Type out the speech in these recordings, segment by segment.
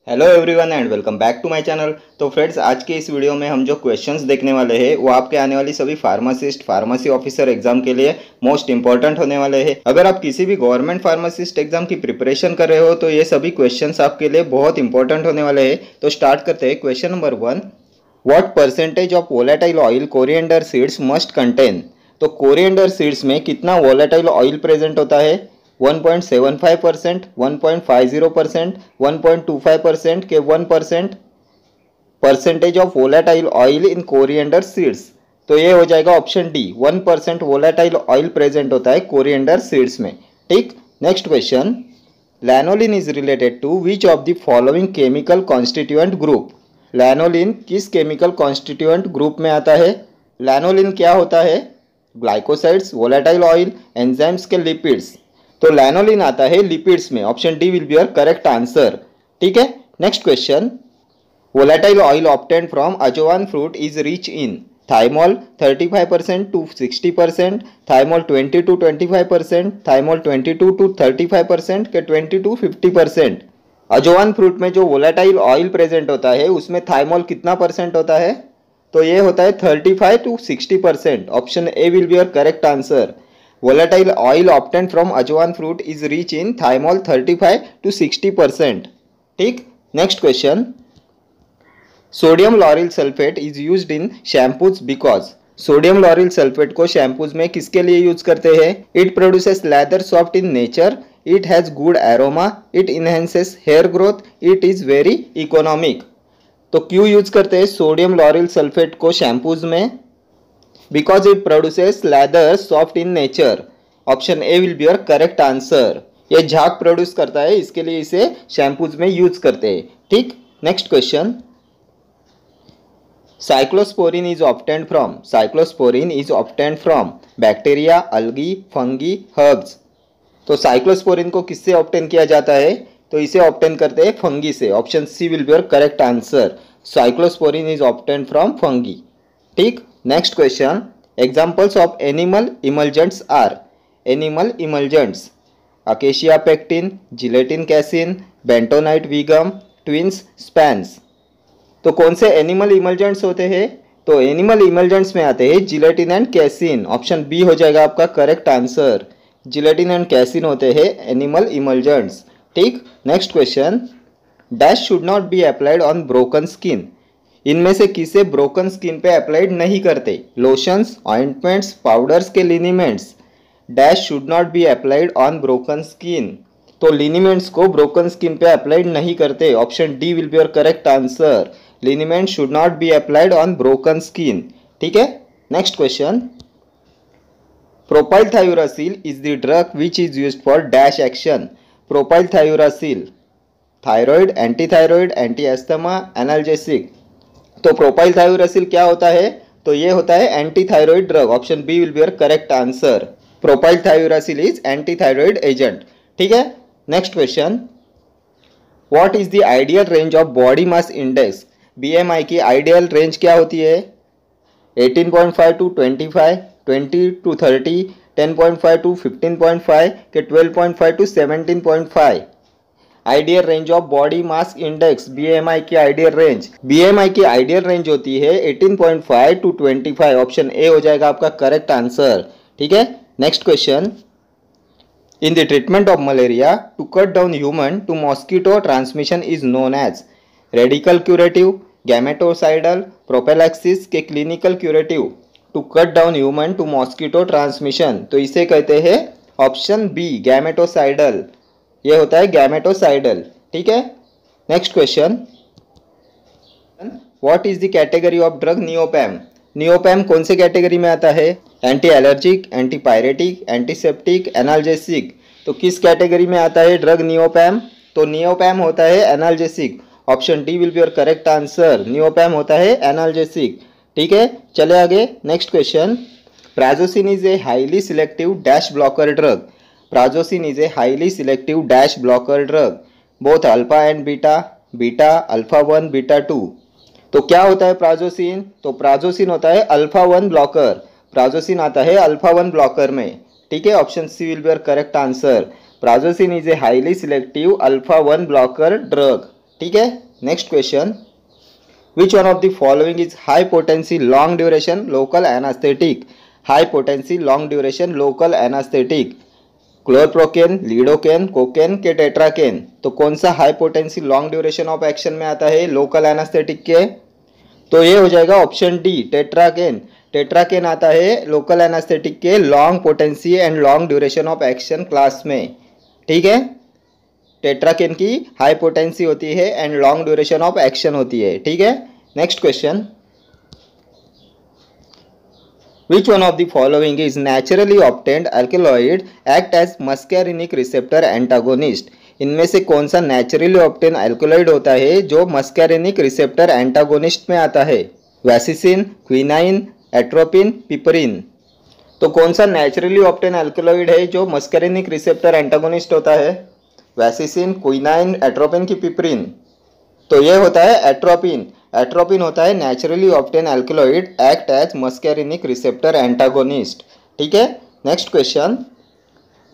Hello everyone and welcome back to my channel. तो friends, आज के इस वीडियो में हम जो क्वेश्चंस देखने वाले हैं वो आपके आने वाली सभी फार्मासिस्ट फार्मेसी ऑफिसर एग्जाम के लिए मोस्ट इंपॉर्टेंट होने वाले हैं। अगर आप किसी भी गवर्नमेंट फार्मासिस्ट एग्जाम की प्रिपरेशन कर रहे हो तो ये सभी क्वेश्चंस आपके लिए बहुत इंपॉर्टेंट होने वाले हैं। तो स्टार्ट करते हैं। Question number 1, what percentage of volatile oil coriander seeds must contain. तो कोरिएंडर सीड्स में कितना वोलेटाइल ऑयल प्रेजेंट होता है? 1.75%, 1.50%, 1.25% के 1% percentage of volatile oil in coriander seeds. तो ये हो जाएगा option D, 1% volatile oil present होता है कोरिएंडर सीड्स में। ठीक, next question, lanolin is related to which of the following chemical constituent group. Lanolin किस केमिकल कॉन्स्टिट्यूएंट ग्रुप में आता है? लैनोलिन क्या होता है? ग्लाइकोसाइड्स, वोलेटाइल ऑयल, एंजाइम्स के लिपिड्स। तो लैनोलिन आता है लिपिड्स में। Option D will be your correct answer. ठीक है, next question, volatile oil obtained from ajwain fruit is rich in thymol 35% to 60%, thymol 20 to 25%, thymol 22 to 35% के 20 to 50%। अजवान फ्रूट में जो वोलेटाइल ऑयल प्रेजेंट होता है उसमें थाइमोल कितना परसेंट होता है? तो ये होता है 35 to 60%। Option A will be your correct answer. Volatile oil obtained from ajwan fruit is rich in thymol 35 to 60%. ठीक, next question, sodium lauryl sulphate is used in shampoos because. Sodium lauryl sulphate को shampoos में किसके लिए use करते हैं? It produces lather soft in nature, it has good aroma, it enhances hair growth, it is very economic. तो क्यों use करते हैं सोडियम लॉरिल सल्फेट को शैम्पूज में? Because it produces leather soft in nature. Option A will be your correct answer. ये झाग produce करता है, इसके लिए इसे शैम्पूज में यूज करते हैं। ठीक, next question, cyclosporin is obtained from. Cyclosporin is obtained from bacteria, algae, fungi, herbs. तो साइक्लोस्पोरिन को किससे ऑब्टेन किया जाता है? तो इसे ऑब्टेन करते हैं फंगी से। Option C will be your correct answer. Cyclosporin is obtained from fungi. ठीक, next question, examples of animal emulgents are. Animal emulgents, acacia pectin, gelatin casein, bentonite veegum, tweens spans. तो कौन से animal इमल्जेंट्स होते हैं? तो animal इमल्जेंट्स में आते हैं gelatin and casein. Option B हो जाएगा आपका correct answer. Gelatin and casein होते हैं एनिमल इमल्जेंट्स। ठीक, next question, dash should not be applied on broken skin. इनमें से किसे ब्रोकन स्किन पे अप्लाइड नहीं करते? लोशंस, ऑइंटमेंट्स, पाउडर्स के liniments. Dash should not be applied on broken skin. तो लिनीमेंट्स को ब्रोकन स्किन पे अप्लाइड नहीं करते। Option D will be your correct answer. Liniment should not be applied on broken skin. ठीक है, next question, propylthiouracil is the drug which is used for dash action. Propylthiouracil, thyroid, anti thyroid, anti asthma, analgesic. तो propylthiouracil क्या होता है? तो ये होता है anti thyroid drug. Option B will be your correct answer. Propylthiouracil is anti thyroid agent. ठीक है, next question, what is the ideal range of body mass index. BMI की आइडियल रेंज क्या होती है? 18.5 to 25, 20 to 30, 10.5 to 15.5 के 12.5 to 17.5। Ideal range of body mass index, BMI की ideal range. BMI की ideal range होती है 18.5 to 25। ऑप्शन ए हो जाएगा आपका करेक्ट आंसर। ठीक है, next question, in the treatment of malaria to cut down human to mosquito transmission is known as. Radical curative, gametocidal, prophylaxis के clinical curative. To cut down human to mosquito transmission, तो इसे कहते हैं option B गैमेटोसाइडल। ये होता है gametocidal. ठीक है, next question, what is the category of drug Neopam. Neopam कौन से कैटेगरी में आता है? Anti allergic, anti pyretic, antiseptic, analgesic. तो किस कैटेगरी में आता है ड्रग नियोपैम? तो नियोपैम होता है analgesic. Option D will be your correct answer. Neopam होता है एनाल्जेसिक। ठीक है, चले आगे, next question, prazosin is a highly selective dash blocker drug. Prazosin is a highly selective dash blocker drug, both alpha and beta, beta, alpha 1, beta 2। तो क्या होता है प्राजोसिन? तो प्राजोसिन होता है अल्फा 1 ब्लॉकर। प्राजोसिन आता है अल्फा 1 ब्लॉकर में। ठीक है, option C will be your correct answer. Prazosin is a highly selective alpha 1 blocker drug. ठीक है। Next question, which one of the following is high potency long duration local anaesthetic? High potency long duration local anaesthetic, chloroprocaine, lidocaine, cocaine के tetracaine. तो कौन सा high potency long duration of action में आता है local anaesthetic के? तो ये हो जाएगा ऑप्शन डी, टेट्राकेन। टेट्राकेन आता है लोकल एनास्थेटिक के long potency and long duration of action class में, ठीक है। टेट्राकेन की हाई पोटेंसी होती है and long duration of action होती है, ठीक है। Next question, which one of the following is naturally obtained alkaloid act as muscarinic receptor antagonist? इनमें से कौन सा नेचुरली ऑब्टेन अल्कोलॉइड होता है जो मस्कैरिनिक रिसेप्टर एंटागोनिस्ट में आता है? वैसिसिन, क्विनाइन, एट्रोपिन, पिपरिन। तो कौन सा नेचुरली ऑब्टेन अल्कोलॉइड है जो मस्कैरिनिक रिसेप्टर एंटागोनिस्ट होता है? वैसिसिन, क्विनाइन, एट्रोपिन की पिपरिन? तो ये होता है एट्रोपिन। एट्रोपिन होता है naturally obtain alkaloid act as muscarinic receptor antagonist, ठीक है। Next question,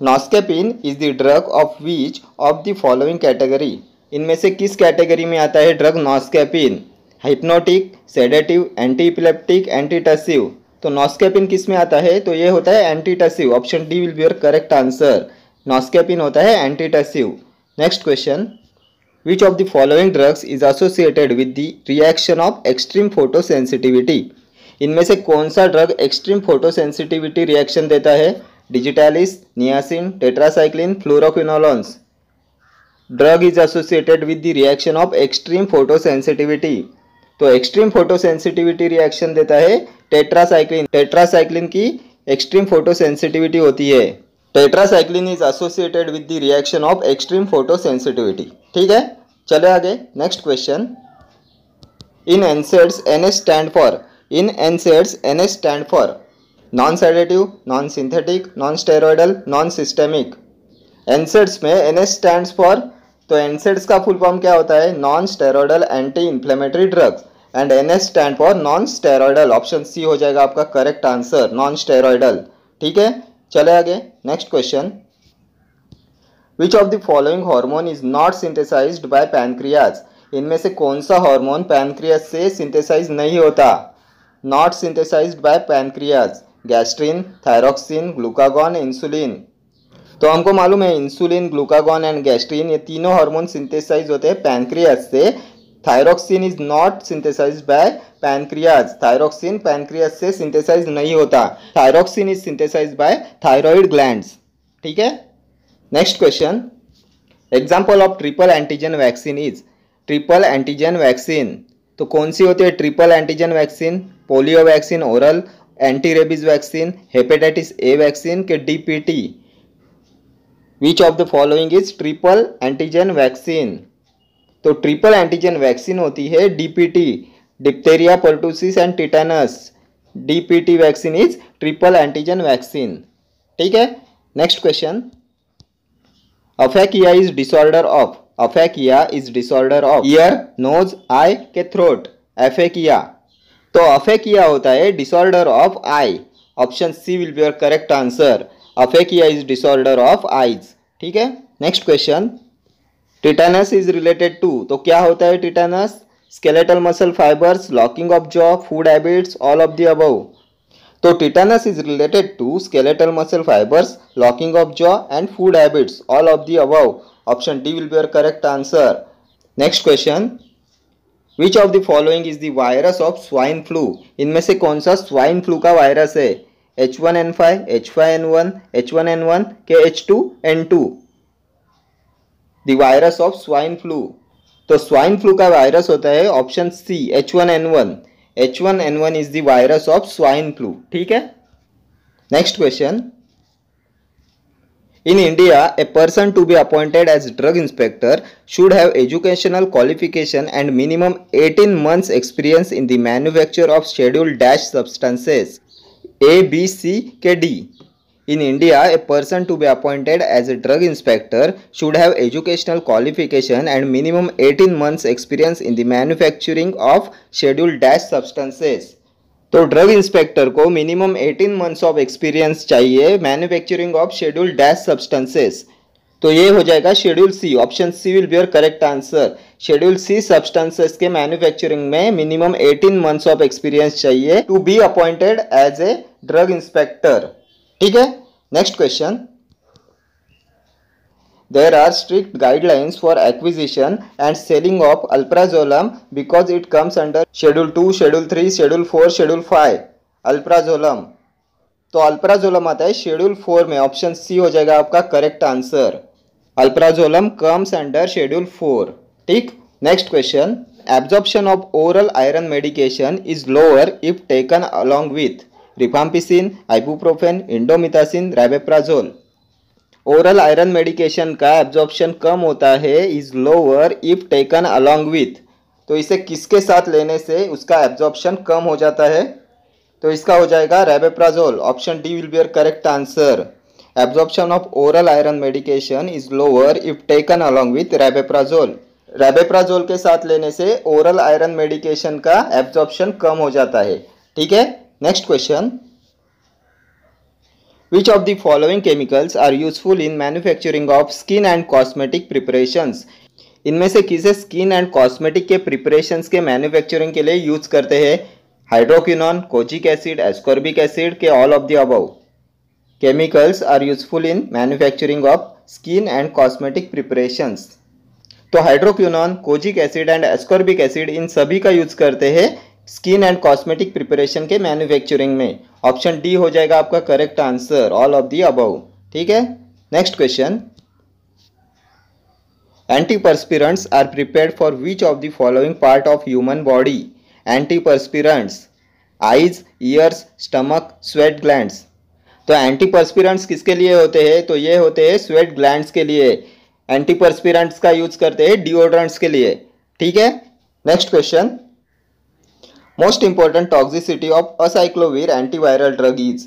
noscapine is the drug of which of the following category? इनमें से किस कैटेगरी में आता है drug noscapine? Hypnotic, sedative, anti epileptic, antitussive. तो नॉस्केपिन किस में आता है? तो ये होता है antitussive. Option D will be your correct answer. Noscapine होता है antitussive. Next question, which of the following drugs is associated with the reaction of extreme photosensitivity? इनमें से कौन सा ड्रग एक्सट्रीम फोटोसेंसिटिविटी रिएक्शन देता है? Digitalis, niacin, tetracycline, fluoroquinolones. Drug is associated with the reaction of extreme photosensitivity. तो extreme photosensitivity reaction देता है tetracycline. Tetracycline की एक्सट्रीम फोटोसेंसिटिविटी होती है। Tetracycline is associated with the reaction of extreme photosensitivity, ठीक है। चले आगे। Next question, in NSAIDs NS stand for? In NSAIDs NS stand for non sedative, non synthetic, non steroidal, non systemic. NSAIDs में NS stands for, तो NSAIDs का full form क्या होता है? Non steroidal anti inflammatory drugs, and NS stand for non steroidal. Option C हो जाएगा आपका correct answer, non steroidal, ठीक है। चले आगे। Next question, which of the following hormone is not synthesised by pancreas? इनमें से कौन सा हार्मोन पैनक्रियाज से सिंथेसाइज नहीं होता? Not synthesised by pancreas, gastrin, thyroxine, glucagon, insulin. तो हमको मालूम है इंसुलिन, ग्लूकागॉन एंड गैस्ट्रिन ये तीनों हार्मोन सिंथेसाइज होते हैं पैनक्रियाज से। Thyroxine is not synthesised by pancreas. Thyroxine pancreas से सिंथेसाइज नहीं होता। Thyroxine is synthesised by thyroid glands, ठीक है। Next question, example of triple antigen vaccine is? Triple antigen vaccine तो कौन सी होती है? Triple antigen vaccine, polio vaccine oral, anti rabies vaccine, hepatitis A vaccine के DPT. Which of the following is triple antigen vaccine? तो triple antigen vaccine होती है DPT, diphtheria, pertussis and tetanus. DPT vaccine is triple antigen vaccine, ठीक है। Next question, aphakia is disorder of? Aphakia is disorder of ear, nose, eye के throat. Aphakia, तो aphakia होता है disorder of eye. Option C will be your correct answer. Aphakia is disorder of eyes, ठीक है। Next question, tetanus is related to? तो क्या होता है tetanus? Skeletal muscle fibres, locking of jaw, food habits, all of the above. तो tetanus is related to skeletal muscle fibres, locking of jaw and food habits, all of the above. Option D will be your correct answer. Next question, which of the following is the virus of swine flu? इनमें से कौन सा swine flu का virus है? H1N5, H5N1, H1N1 के H2N2। The virus of swine flu, तो swine flu का virus होता है option C H1N1। H1N1 is the virus of swine flu, ठीक है। Next question, in India a person to be appointed as drug inspector should have educational qualification and minimum 18 months experience in the manufacture of scheduled dash substances. A, B, C के D। In India, a person to be appointed as a drug inspector should have educational qualification and minimum 18 months experience in the manufacturing of scheduled dash substances। तो drug inspector को minimum 18 months of experience चाहिए manufacturing of scheduled dash substances. तो ये हो जाएगा schedule C, option C will be your correct answer. Schedule C substances के manufacturing में minimum 18 months of experience चाहिए to be appointed as a drug inspector. ठीक है, next question. There are strict guidelines for acquisition and selling of alprazolam because it comes under Schedule 2, Schedule 3, Schedule 4, Schedule 5. Alprazolam, तो alprazolam आता है schedule 4 में, option C हो जाएगा आपका correct answer. Alprazolam comes under schedule 4। ठीक, next question. Absorption of oral iron medication is lower if taken along with rifampicin, ibuprofen, indomethacin, rabeprazole. Oral iron medication का absorption कम होता है is lower if taken along with, तो इसे किसके साथ लेने से उसका एब्जॉर्प्शन कम हो जाता है? तो इसका हो जाएगा rabeprazole, option D will be your correct answer. Absorption of oral iron medication is lower if taken along with rabeprazole. Rabeprazole के साथ लेने से ओरल आयरन मेडिकेशन का एब्जॉर्प्शन कम हो जाता है। ठीक है, next question. Which of the following chemicals are useful in manufacturing of skin and cosmetic preparations? इनमें से किसे स्किन एंड कॉस्मेटिक के प्रिपरेशंस के मैन्युफैक्चरिंग के लिए यूज करते हैं? Hydroquinone, kojic acid, ascorbic acid के all of the above chemicals are useful in manufacturing of skin and cosmetic preparations. तो hydroquinone, kojic acid and ascorbic acid इन सभी का यूज करते हैं स्किन एंड कॉस्मेटिक प्रिपरेशन के मैन्युफैक्चरिंग में। Option D हो जाएगा आपका correct answer, all of the above. ठीक है, next question. Antiperspirants are prepared for which of the following part of human body? Antiperspirants, eyes, ears, stomach, sweat glands. तो antiperspirants किसके लिए होते हैं? तो ये होते हैं स्वेट ग्लैंड्स के लिए। एंटीपर्स्पिरेंट्स का यूज करते हैं डिओड्रेंट्स के लिए। ठीक है, next question. Most important toxicity of acyclovir antiviral drug is?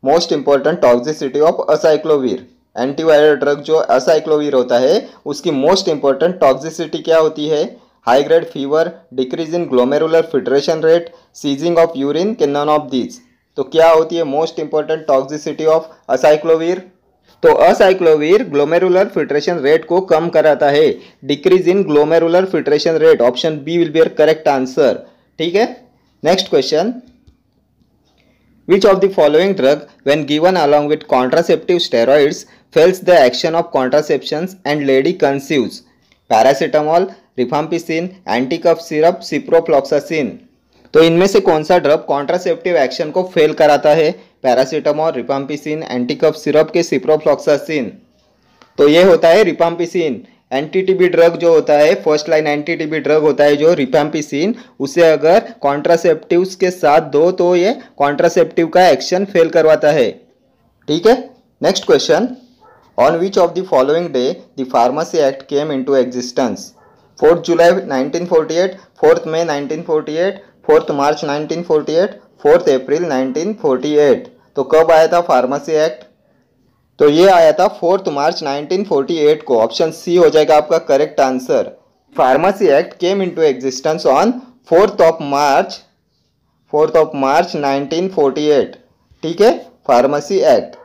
Most important toxicity of acyclovir antiviral drug जो acyclovir होता है उसकी most important toxicity क्या होती है? High grade fever, decrease in glomerular filtration rate, ceasing of urine के none of these. तो क्या होती है most important toxicity of acyclovir? तो असाइक्लोविर ग्लोमेरुलर फिल्ट्रेशन रेट को कम कराता है, decrease in glomerular filtration rate. Option B will be your correct answer. ठीक है, next question. Which of the following drug when given along with contraceptive steroids fails the action of contraceptions and lady conceives? Paracetamol, rifampicin, anticough syrup, ciprofloxacin. तो इनमें से कौन सा drug contraceptive action को fail कराता है? पैरासीटामोल, रिफाम्पिसिन, एंटीकफ सिरप के ciprofloxacin. तो ये होता है रिफाम्पिसिन। एंटी-टीबी ड्रग जो होता है, फर्स्ट लाइन एंटी-टीबी ड्रग होता है जो रिफाम्पिसिन, उसे अगर कॉन्ट्रासेप्टिव्स के साथ दो तो ये कॉन्ट्रासेप्टिव का एक्शन फेल करवाता है। ठीक है, next question. On which of the following day the pharmacy act came into existence? 4 July 1948, 4 May 1948, 4 March 1948, 4 अप्रैल 1948। तो कब आया था फार्मेसी एक्ट? तो ये आया था 4 मार्च 1948 को। ऑप्शन सी हो जाएगा आपका correct answer. Pharmacy act came into existence on 4 March 1948। ठीक है, pharmacy act.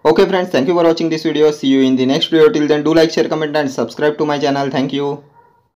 Okay friends, thank you for watching this video. See you in the next video. Till then do like, share, comment and subscribe to my channel. Thank you.